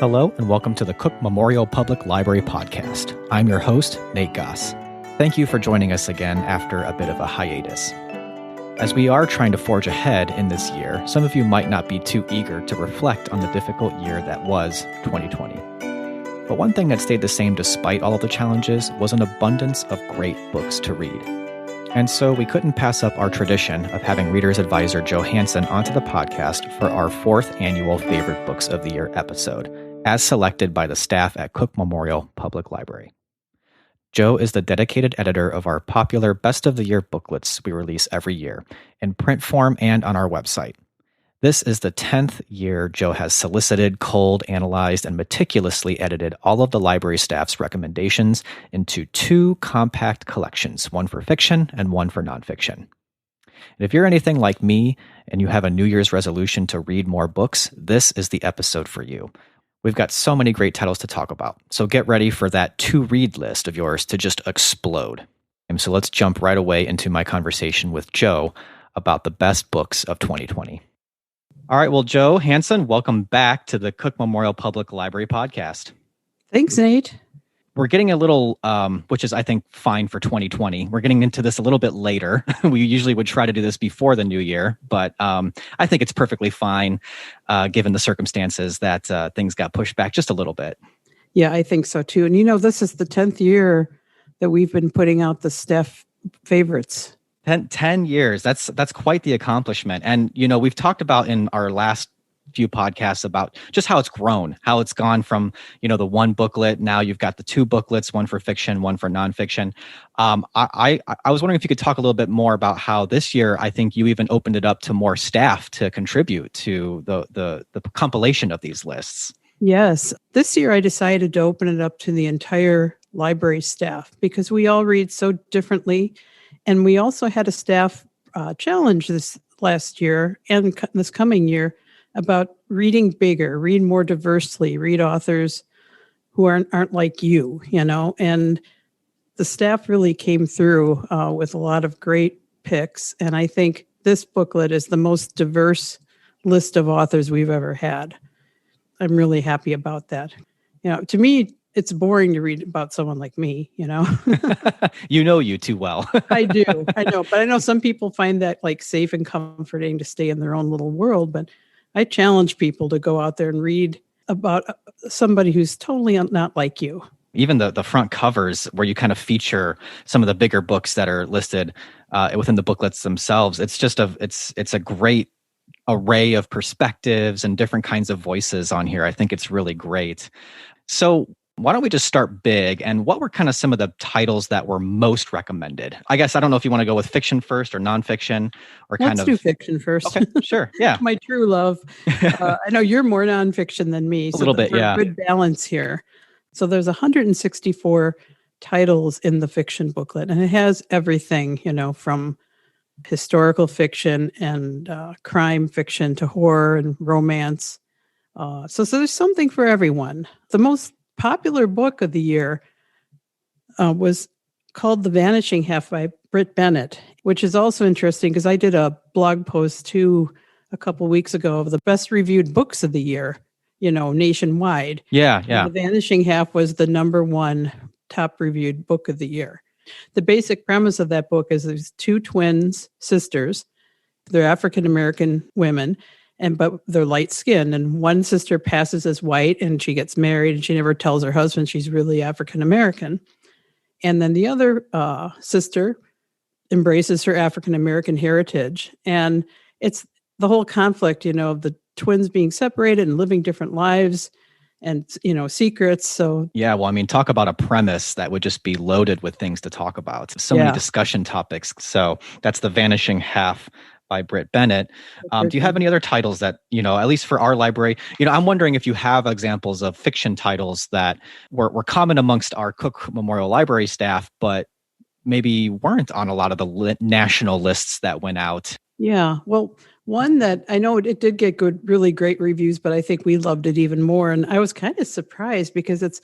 Hello and welcome to the Cook Memorial Public Library podcast. I'm your host, Nate Goss. Thank you for joining us again after a bit of a hiatus. As we are trying to forge ahead in this year, some of you might not be too eager to reflect on the difficult year that was 2020. But one thing that stayed the same despite all of the challenges was an abundance of great books to read. And so we couldn't pass up our tradition of having Reader's Advisor Joe Hansen onto the podcast for our fourth annual Favorite Books of the Year episode, as selected by the staff at Cook Memorial Public Library. Joe is the dedicated editor of our popular Best of the Year booklets we release every year, in print form and on our website. This is the 10th year Joe has solicited, culled, analyzed, and meticulously edited all of the library staff's recommendations into two compact collections, one for fiction and one for nonfiction. And if you're anything like me and you have a New Year's resolution to read more books, this is the episode for you. We've got so many great titles to talk about, so get ready for that to-read list of yours to just explode. And so let's jump right away into my conversation with Joe about the best books of 2020. All right, well, Joe Hansen, welcome back to the Cook Memorial Public Library podcast. Thanks, Nate. We're getting a little, which is, I think, fine for 2020. We're getting into this a little bit later. We usually would try to do this before the new year, but I think it's perfectly fine given the circumstances that things got pushed back just a little bit. Yeah, I think so too. And this is the 10th year that we've been putting out the staff favorites. 10 years. That's quite the accomplishment. And, we've talked about in our last few podcasts about just how it's grown, how it's gone from, the one booklet. Now you've got the two booklets, one for fiction, one for nonfiction. I was wondering if you could talk a little bit more about how this year, I think you even opened it up to more staff to contribute to the compilation of these lists. Yes. This year I decided to open it up to the entire library staff because we all read so differently. And we also had a staff challenge this last year and this coming year about reading bigger, read more diversely, read authors who aren't like you, and the staff really came through with a lot of great picks. And I think this booklet is the most diverse list of authors we've ever had. I'm really happy about that. To me, it's boring to read about someone like me, You know you too well. I do. I know. But I know some people find that safe and comforting to stay in their own little world. But I challenge people to go out there and read about somebody who's totally not like you. Even the front covers where you kind of feature some of the bigger books that are listed within the booklets themselves. It's just it's a great array of perspectives and different kinds of voices on here. I think it's really great. So why don't we just start big? And what were kind of some of the titles that were most recommended? I guess I don't know if you want to go with fiction first or nonfiction or Let's do fiction first. Okay, sure. Yeah. My true love. I know you're more nonfiction than me. A little bit, yeah. Good balance here. So there's 164 titles in the fiction booklet, and it has everything, from historical fiction and crime fiction to horror and romance. So there's something for everyone. The most popular book of the year was called The Vanishing Half by Britt Bennett, which is also interesting because I did a blog post too a couple weeks ago of the best reviewed books of the year, nationwide. Yeah. And The Vanishing Half was the number one top reviewed book of the year. The basic premise of that book is there's two twins, sisters. They're African-American women. But they're light skinned, and one sister passes as white and she gets married and she never tells her husband she's really African American. And then the other sister embraces her African American heritage. And it's the whole conflict, of the twins being separated and living different lives and, secrets. So, yeah, well, talk about a premise that would just be loaded with things to talk about. So many discussion topics. So that's The Vanishing Half by Britt Bennett. Do you have any other titles that, at least for our library, I'm wondering if you have examples of fiction titles that were common amongst our Cook Memorial Library staff, but maybe weren't on a lot of the national lists that went out. Yeah. Well, one that I know it did get really great reviews, but I think we loved it even more. And I was kind of surprised because it's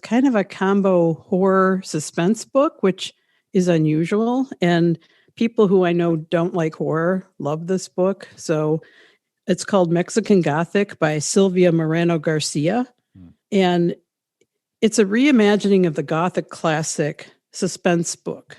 kind of a combo horror suspense book, which is unusual. And people who I know don't like horror love this book. So it's called Mexican Gothic by Silvia Moreno Garcia. And it's a reimagining of the Gothic classic suspense book.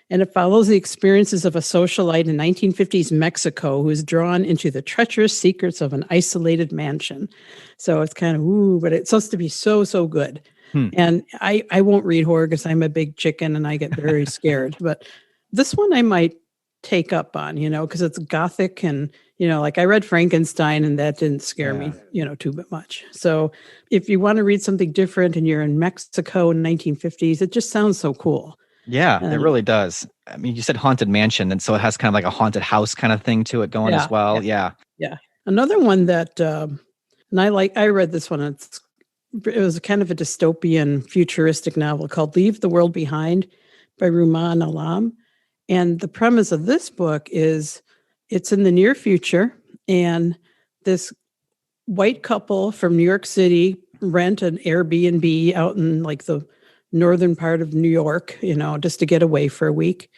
And it follows the experiences of a socialite in 1950s Mexico who is drawn into the treacherous secrets of an isolated mansion. So it's kind of, but it's supposed to be so, so good. And I won't read horror because I'm a big chicken and I get very scared. But this one I might take up on, because it's Gothic and, like I read Frankenstein and that didn't scare me, too much. So if you want to read something different and you're in Mexico in 1950s, it just sounds so cool. Yeah, it really does. I mean, you said haunted mansion, and so it has kind of like a haunted house kind of thing to it going as well. Yeah. Another one that, and I read this one. It was kind of a dystopian futuristic novel called Leave the World Behind by Rumaan Alam. And the premise of this book is it's in the near future, and this white couple from New York City rent an Airbnb out in like the northern part of New York, just to get away for a week.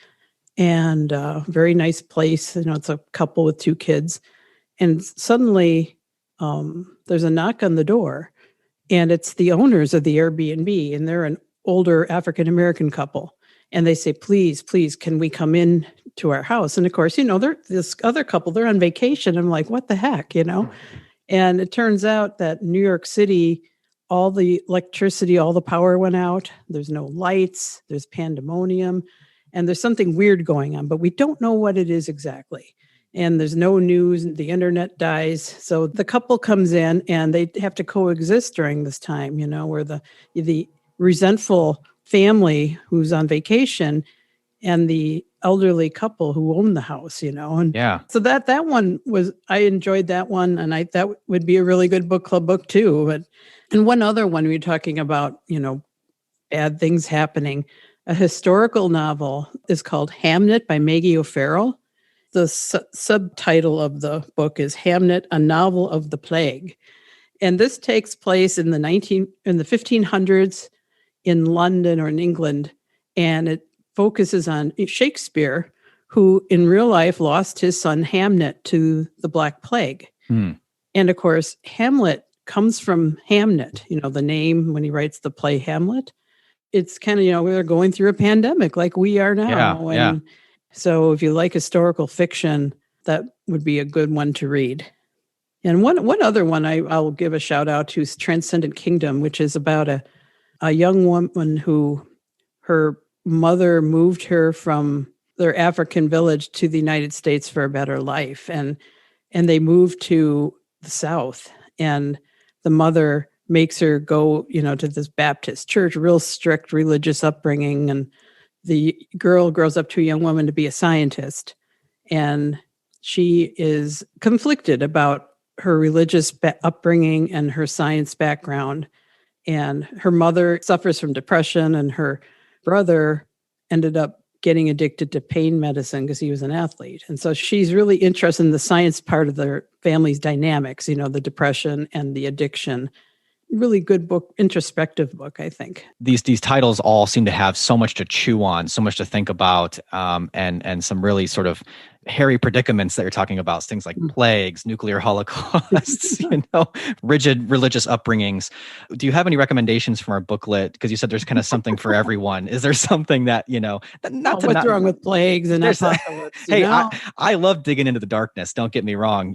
And very nice place. It's a couple with 2 kids. And suddenly there's a knock on the door, and it's the owners of the Airbnb, and they're an older African-American couple. And they say, please, can we come in to our house? And of course, they're this other couple, they're on vacation. I'm like, what the heck, And it turns out that New York City, all the electricity, all the power went out. There's no lights, there's pandemonium, and there's something weird going on, but we don't know what it is exactly. And there's no news, the internet dies. So the couple comes in and they have to coexist during this time, where the resentful family who's on vacation and the elderly couple who own the house, and so that one was, I enjoyed that one. And that would be a really good book club book too. And one other one, we're talking about, bad things happening. A historical novel is called Hamnet by Maggie O'Farrell. The subtitle of the book is Hamnet, a Novel of the Plague. And this takes place in the 1500s in London or in England. And it focuses on Shakespeare, who in real life lost his son Hamnet to the Black Plague. And of course, Hamlet comes from Hamnet, the name when he writes the play Hamlet. It's kind of, we're going through a pandemic like we are now. So if you like historical fiction, that would be a good one to read. And one other one I'll give a shout out to is Transcendent Kingdom, which is about a young woman who her mother moved her from their African village to the United States for a better life. And they moved to the South, and the mother makes her go, to this Baptist church, real strict religious upbringing. And the girl grows up to a young woman to be a scientist. And she is conflicted about her religious upbringing and her science background. And her mother suffers from depression, and her brother ended up getting addicted to pain medicine because he was an athlete. And so she's really interested in the science part of their family's dynamics, the depression and the addiction. Really good book, introspective book, I think. These titles all seem to have so much to chew on, so much to think about, and some really sort of hairy predicaments that you're talking about, things like plagues, nuclear holocausts, rigid religious upbringings. Do you have any recommendations from our booklet? Because you said there's kind of something for everyone. Is there something that, what's wrong with plagues and apocalypse? Hey, I love digging into the darkness. Don't get me wrong.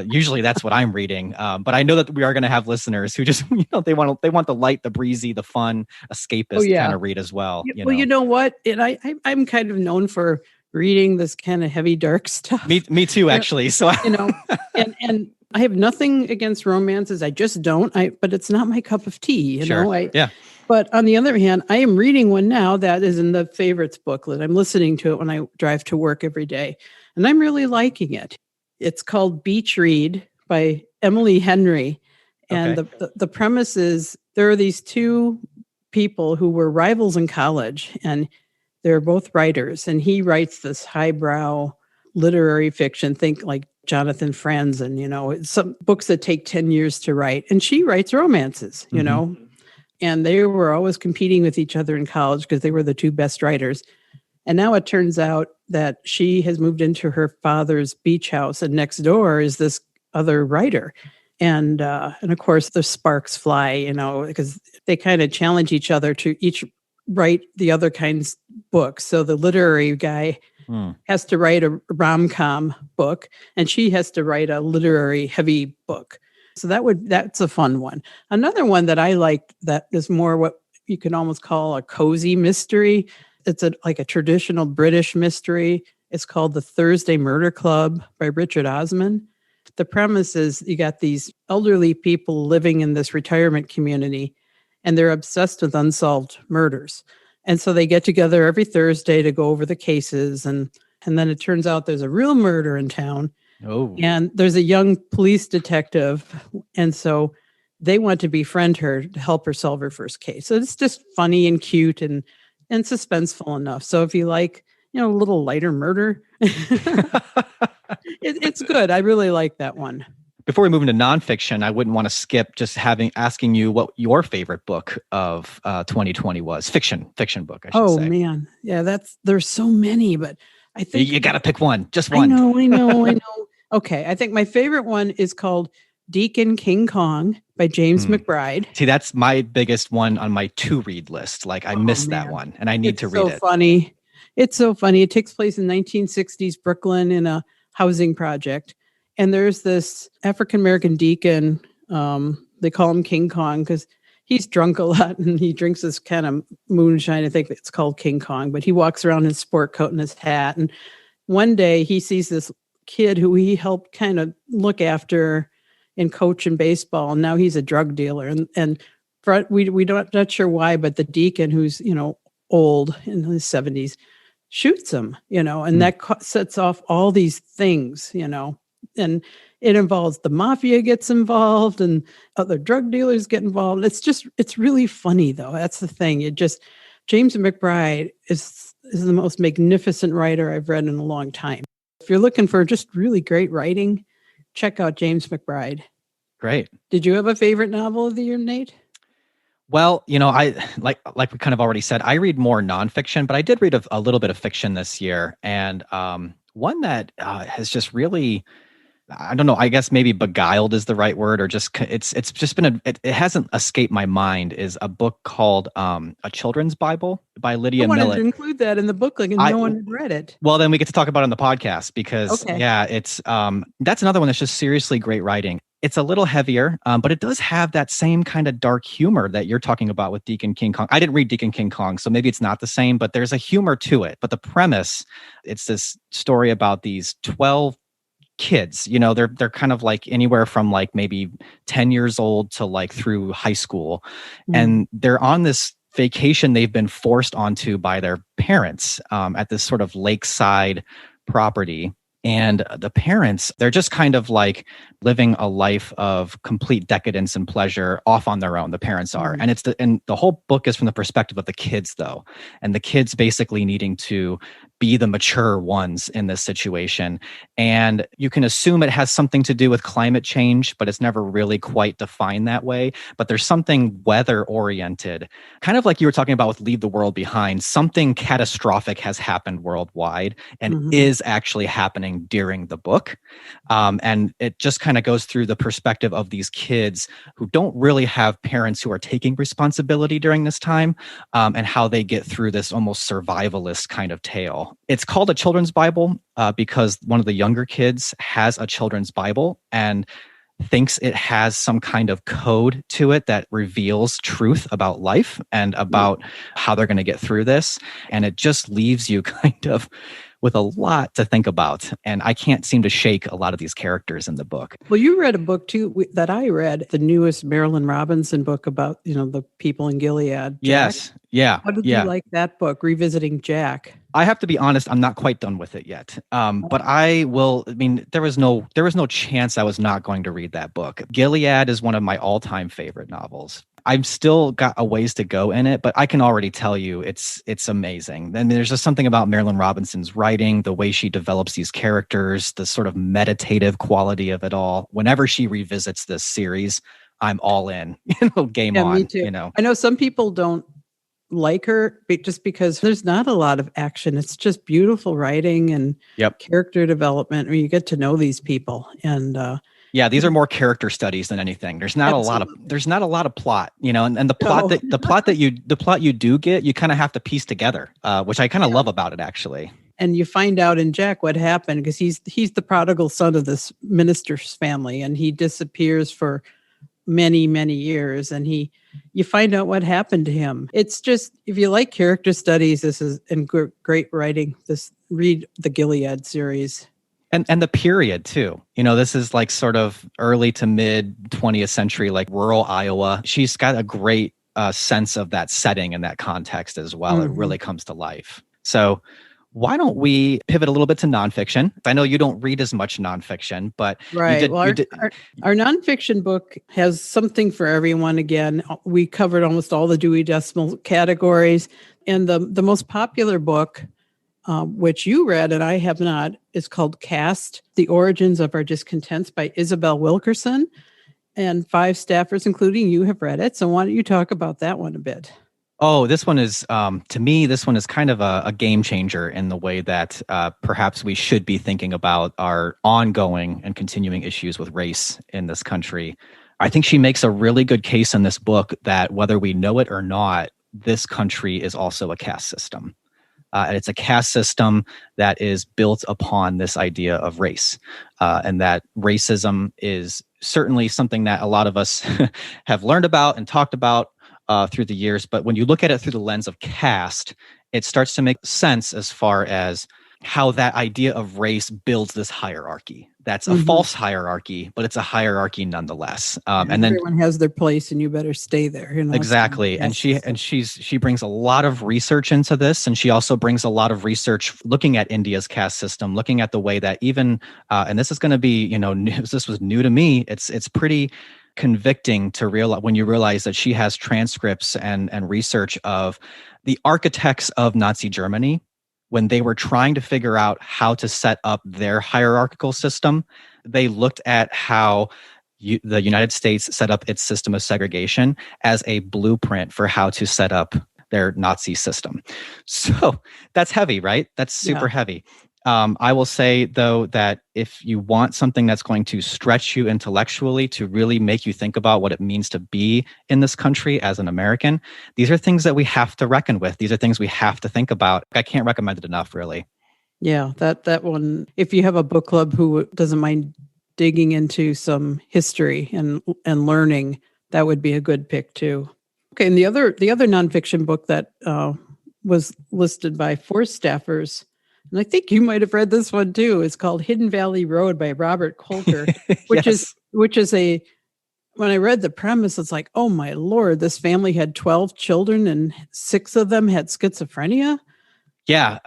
Usually that's what I'm reading. But I know that we are going to have listeners who just, they want the light, the breezy, the fun, escapist kind of read as well. Well, you know what? And I'm kind of known for reading this kind of heavy, dark stuff. Me too, actually. So and I have nothing against romances. I just don't. But it's not my cup of tea. You know. But on the other hand, I am reading one now that is in the favorites booklet. I'm listening to it when I drive to work every day, and I'm really liking it. It's called Beach Read by Emily Henry, and the premise is there are these 2 people who were rivals in college, and they're both writers, and he writes this highbrow literary fiction, think like Jonathan Franzen, some books that take 10 years to write. And she writes romances, and they were always competing with each other in college because they were the 2 best writers. And now it turns out that she has moved into her father's beach house, and next door is this other writer. And of course, the sparks fly, because they kind of challenge each other to each write the other kind's books. So the literary guy has to write a rom-com book, and she has to write a literary heavy book. So that's a fun one. Another one that I like that is more what you can almost call a cozy mystery. It's like a traditional British mystery. It's called The Thursday Murder Club by Richard Osman. The premise is you got these elderly people living in this retirement community, and they're obsessed with unsolved murders. And so they get together every Thursday to go over the cases. And then it turns out there's a real murder in town. Oh. And there's a young police detective. And so they want to befriend her to help her solve her first case. So it's just funny and cute and suspenseful enough. So if you like, a little lighter murder, it's good. I really like that one. Before we move into nonfiction, I wouldn't want to skip just asking you what your favorite book of 2020 was. Fiction book, I should say. Oh man. Yeah, there's so many, but I think you got to pick one, just one. I know. Okay. I think my favorite one is called Deacon King Kong by James McBride. See, that's my biggest one on my to-read list. Like I missed that one and I need to read it. Funny. It's so funny. It takes place in 1960s Brooklyn in a housing project. And there's this African-American deacon. They call him King Kong because he's drunk a lot and he drinks this kind of moonshine. I think it's called King Kong, but he walks around in his sport coat and his hat. And one day he sees this kid who he helped kind of look after and coach in baseball. And now he's a drug dealer. And we don't, not sure why, but the deacon who's, old in his 70s shoots him, and that sets off all these things, and it involves the mafia gets involved and other drug dealers get involved. It's really funny though. That's the thing. James McBride is the most magnificent writer I've read in a long time. If you're looking for just really great writing, check out James McBride. Great. Did you have a favorite novel of the year, Nate? Well, I like we kind of already said, I read more nonfiction, but I did read a little bit of fiction this year. And one that has just really, I don't know, I guess maybe beguiled is the right word, or just it's just been it hasn't escaped my mind, is a book called A Children's Bible by Lydia Millett. I wanted to include that in the book, and no one had read it. Well, then we get to talk about it on the podcast because it's that's another one that's just seriously great writing. It's a little heavier, but it does have that same kind of dark humor that you're talking about with Deacon King Kong. I didn't read Deacon King Kong, so maybe it's not the same, but there's a humor to it. But the premise, it's this story about these 12 kids. They're kind of like anywhere from like maybe 10 years old to like through high school. And they're on this vacation they've been forced onto by their parents at this sort of lakeside property. And the parents, they're just kind of like living a life of complete decadence and pleasure off on their own. The parents are. And the whole book is from the perspective of the kids though. And the kids basically needing to be the mature ones in this situation. And you can assume it has something to do with climate change, but it's never really quite defined that way. But there's something weather oriented, kind of like you were talking about with Leave the World Behind. Something catastrophic has happened worldwide and is actually happening during the book. And it just kind of goes through the perspective of these kids who don't really have parents who are taking responsibility during this time, and how they get through this almost survivalist kind of tale. It's called A Children's Bible because one of the younger kids has a children's Bible and thinks it has some kind of code to it that reveals truth about life and about how they're going to get through this. And it just leaves you kind of with a lot to think about. And I can't seem to shake a lot of these characters in the book. Well, you read a book too that I read, the newest Marilyn Robinson book about, the people in Gilead. Jack. Yes. Yeah. How did you like that book, Revisiting Jack? I have to be honest, I'm not quite done with it yet. But I will, there was no chance I was not going to read that book. Gilead is one of my all-time favorite novels. I've still got a ways to go in it, but I can already tell you it's amazing. And there's just something about Marilyn Robinson's writing, the way she develops these characters, the sort of meditative quality of it all. Whenever she revisits this series, I'm all in. Game on. Me too. I know some people don't like her just because there's not a lot of action. It's just beautiful writing and character development where you get to know these people. And Yeah, these are more character studies than anything. Absolutely. There's not a lot of plot, and the No. plot that you do get, you kind of have to piece together, which I kind of love about it actually. And you find out in Jack what happened, because he's the prodigal son of this minister's family, and he disappears for many, many years, and you find out what happened to him. It's just, if you like character studies, this is great writing. Read the Gilead series. And the period too. This is like sort of early to mid 20th century, like rural Iowa. She's got a great sense of that setting and that context as well. It really comes to life. So why don't we pivot a little bit to nonfiction? I know you don't read as much nonfiction, but right. Our nonfiction book has something for everyone. Again, we covered almost all the Dewey Decimal categories, and the most popular book, which you read and I have not, is called Caste: The Origins of Our Discontents by Isabel Wilkerson. And 5 staffers, including you, have read it. So why don't you talk about that one a bit? Oh, this one is, to me, this one is kind of a game changer in the way that perhaps we should be thinking about our ongoing and continuing issues with race in this country. I think she makes a really good case in this book that whether we know it or not, this country is also a caste system. And it's a caste system that is built upon this idea of race, and that racism is certainly something that a lot of us have learned about and talked about through the years. But when you look at it through the lens of caste, it starts to make sense as far as how that idea of race builds this hierarchy. That's a false hierarchy, but it's a hierarchy nonetheless. And then everyone has their place, and you better stay there. Exactly. And she brings a lot of research into this, and she also brings a lot of research looking at India's caste system, looking at the way that even and this is going to be, this was new to me. It's pretty convicting to realize when you realize that she has transcripts and research of the architects of Nazi Germany when they were trying to figure out how to set up their hierarchical system. They looked at how the United States set up its system of segregation as a blueprint for how to set up their Nazi system. So that's heavy, right? That's super heavy. I will say, though, that if you want something that's going to stretch you intellectually, to really make you think about what it means to be in this country as an American, these are things that we have to reckon with. These are things we have to think about. I can't recommend it enough, really. Yeah, that one, if you have a book club who doesn't mind digging into some history and learning, that would be a good pick too. Okay, and the other nonfiction book that was listed by 4 staffers, and I think you might have read this one too, is called Hidden Valley Road by Robert Kolker, which is a, when I read the premise, it's like, oh my Lord, this family had 12 children and 6 of them had schizophrenia. Yeah.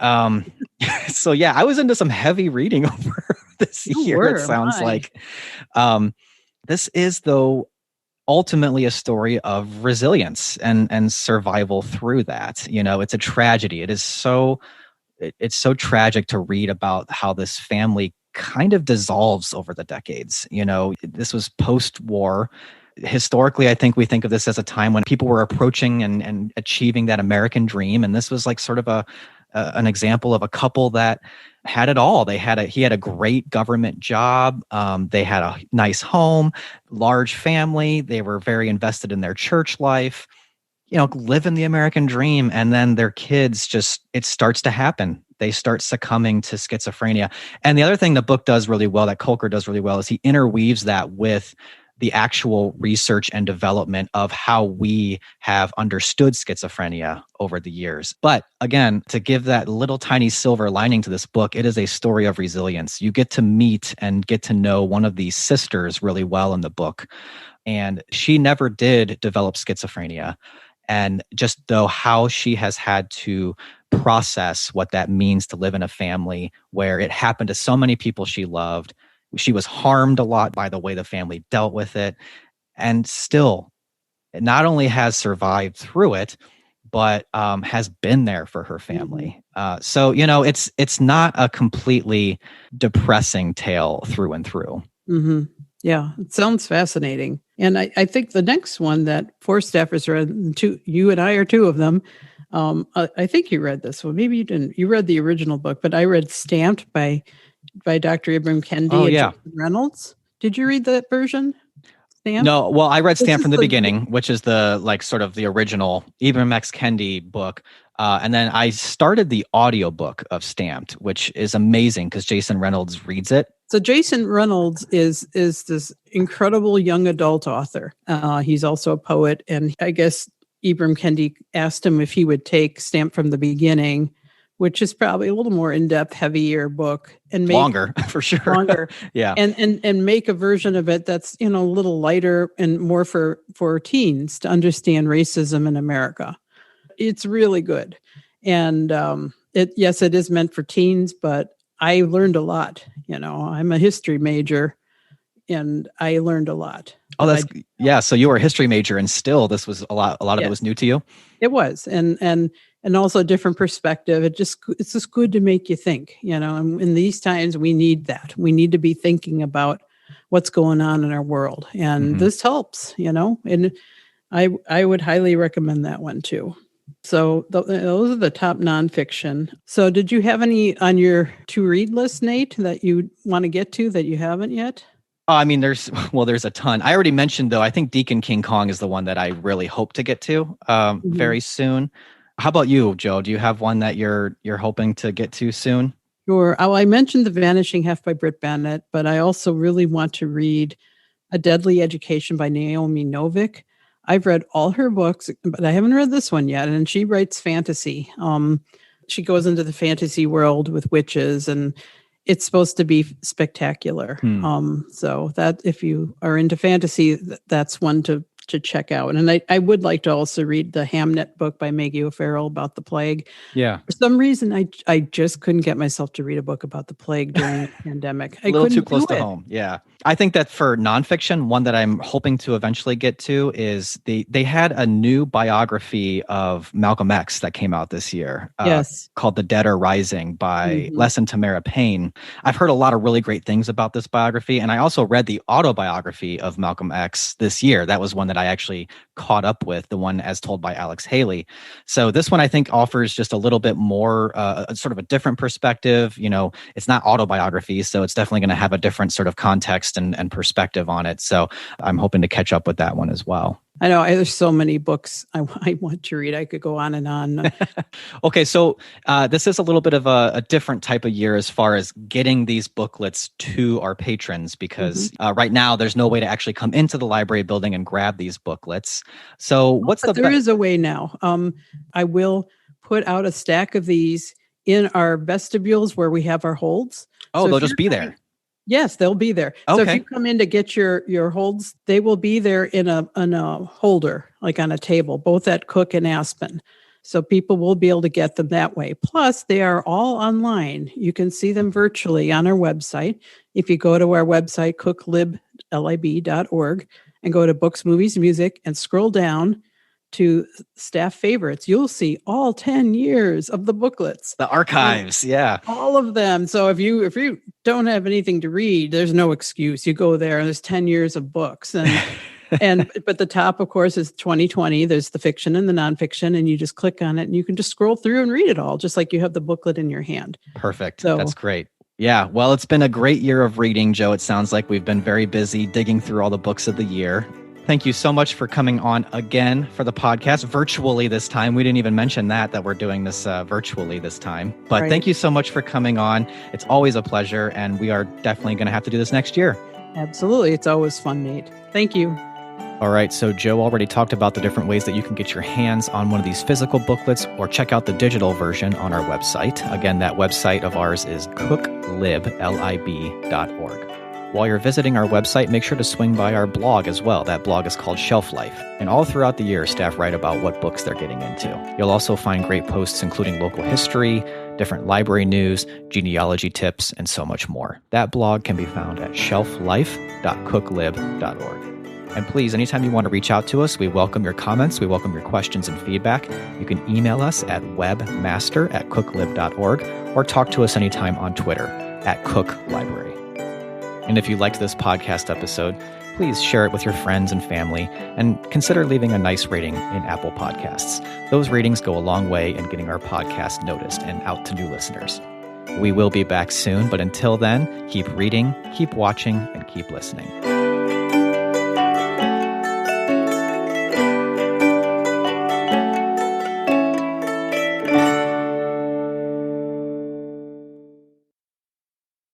So yeah, I was into some heavy reading over this year. It sounds like this is, though, ultimately a story of resilience and survival through that. It's a tragedy. It's so tragic to read about how this family kind of dissolves over the decades. This was post-war. Historically, I think we think of this as a time when people were approaching and achieving that American dream. And this was like sort of an example of a couple that had it all. He had a great government job. They had a nice home, large family. They were very invested in their church life, living the American dream. And then their kids it starts to happen. They start succumbing to schizophrenia. And the other thing the book does really well, that Kolker does really well, is he interweaves that with the actual research and development of how we have understood schizophrenia over the years. But again, to give that little tiny silver lining to this book, it is a story of resilience. You get to meet and get to know one of these sisters really well in the book. And she never did develop schizophrenia. And just though how she has had to process what that means to live in a family where it happened to so many people she loved. She was harmed a lot by the way the family dealt with it. And still, it not only has survived through it, but has been there for her family. So, it's not a completely depressing tale through and through. Mm-hmm. Yeah, it sounds fascinating. And I think the next one that 4 staffers read, you and I are 2 of them. I think you read this one. Maybe you didn't. You read the original book, but I read Stamped by Dr. Ibram Kendi and Jonathan Reynolds. Did you read that version, Stamp? No, well, I read This Stamp is from the beginning, which is the sort of the original Ibram X. Kendi book. And then I started the audiobook of Stamped, which is amazing because Jason Reynolds reads it. So Jason Reynolds is this incredible young adult author. He's also a poet, and I guess Ibram Kendi asked him if he would take Stamp from the Beginning, which is probably a little more in-depth, heavier book, and make longer for sure. Longer, yeah, and make a version of it that's a little lighter and more for teens to understand racism in America. It's really good, and it is meant for teens, but I learned a lot. I'm a history major, and I learned a lot. So you were a history major, and still this was a lot of it was new to you. It was, and also a different perspective. It's just good to make you think. And in these times, we need that. We need to be thinking about what's going on in our world, and this helps. And I would highly recommend that one too. So those are the top nonfiction. So did you have any on your to read list, Nate, that you want to get to that you haven't yet? I mean, there's a ton. I already mentioned, though, I think Deacon King Kong is the one that I really hope to get to very soon. How about you, Joe? Do you have one that you're hoping to get to soon? Sure. I mentioned The Vanishing Half by Britt Bennett, but I also really want to read A Deadly Education by Naomi Novik. I've read all her books, but I haven't read this one yet. And she writes fantasy. She goes into the fantasy world with witches, and it's supposed to be spectacular. So that if you are into fantasy, that's one to check out. And I would like to also read the Hamnet book by Maggie O'Farrell about the plague. Yeah. For some reason, I just couldn't get myself to read a book about the plague during the pandemic. A little too close to home. Yeah. I think that for nonfiction, one that I'm hoping to eventually get to is they had a new biography of Malcolm X that came out this year. Called The Dead Are Rising by Les and Tamara Payne. I've heard a lot of really great things about this biography. And I also read the autobiography of Malcolm X this year. That was one that I actually caught up with, the one as told by Alex Haley. So this one I think offers just a little bit more, sort of a different perspective. It's not autobiography, so it's definitely going to have a different sort of context and perspective on it. So I'm hoping to catch up with that one as well. I know there's so many books I want to read. I could go on and on. Okay, so this is a little bit of a different type of year as far as getting these booklets to our patrons, because right now there's no way to actually come into the library building and grab these booklets. So there is a way now. I will put out a stack of these in our vestibules where we have our holds. Oh, so they'll just be there. Yes, they'll be there. Okay. So if you come in to get your holds, they will be there in a holder, like on a table, both at Cook and Aspen. So people will be able to get them that way. Plus, they are all online. You can see them virtually on our website. If you go to our website, cooklib.org, and go to Books, Movies, Music, and scroll down to staff favorites, you'll see all 10 years of the booklets. The archives, yeah. All of them. So if you don't have anything to read, there's no excuse. You go there and there's 10 years of books. And but the top, of course, is 2020. There's the fiction and the nonfiction, and you just click on it and you can just scroll through and read it all, just like you have the booklet in your hand. Perfect. So, that's great. Yeah. Well, it's been a great year of reading, Joe. It sounds like we've been very busy digging through all the books of the year. Thank you so much for coming on again for the podcast, virtually this time. We didn't even mention that we're doing this virtually this time. But Thank you so much for coming on. It's always a pleasure, and we are definitely going to have to do this next year. Absolutely. It's always fun, Nate. Thank you. All right, so Joe already talked about the different ways that you can get your hands on one of these physical booklets or check out the digital version on our website. Again, that website of ours is cooklib.org. While you're visiting our website, make sure to swing by our blog as well. That blog is called Shelf Life. And all throughout the year, staff write about what books they're getting into. You'll also find great posts including local history, different library news, genealogy tips, and so much more. That blog can be found at shelflife.cooklib.org. And please, anytime you want to reach out to us, we welcome your comments, we welcome your questions and feedback. You can email us at webmaster@cooklib.org or talk to us anytime on Twitter @cooklibrary. And if you liked this podcast episode, please share it with your friends and family and consider leaving a nice rating in Apple Podcasts. Those ratings go a long way in getting our podcast noticed and out to new listeners. We will be back soon, but until then, keep reading, keep watching, and keep listening.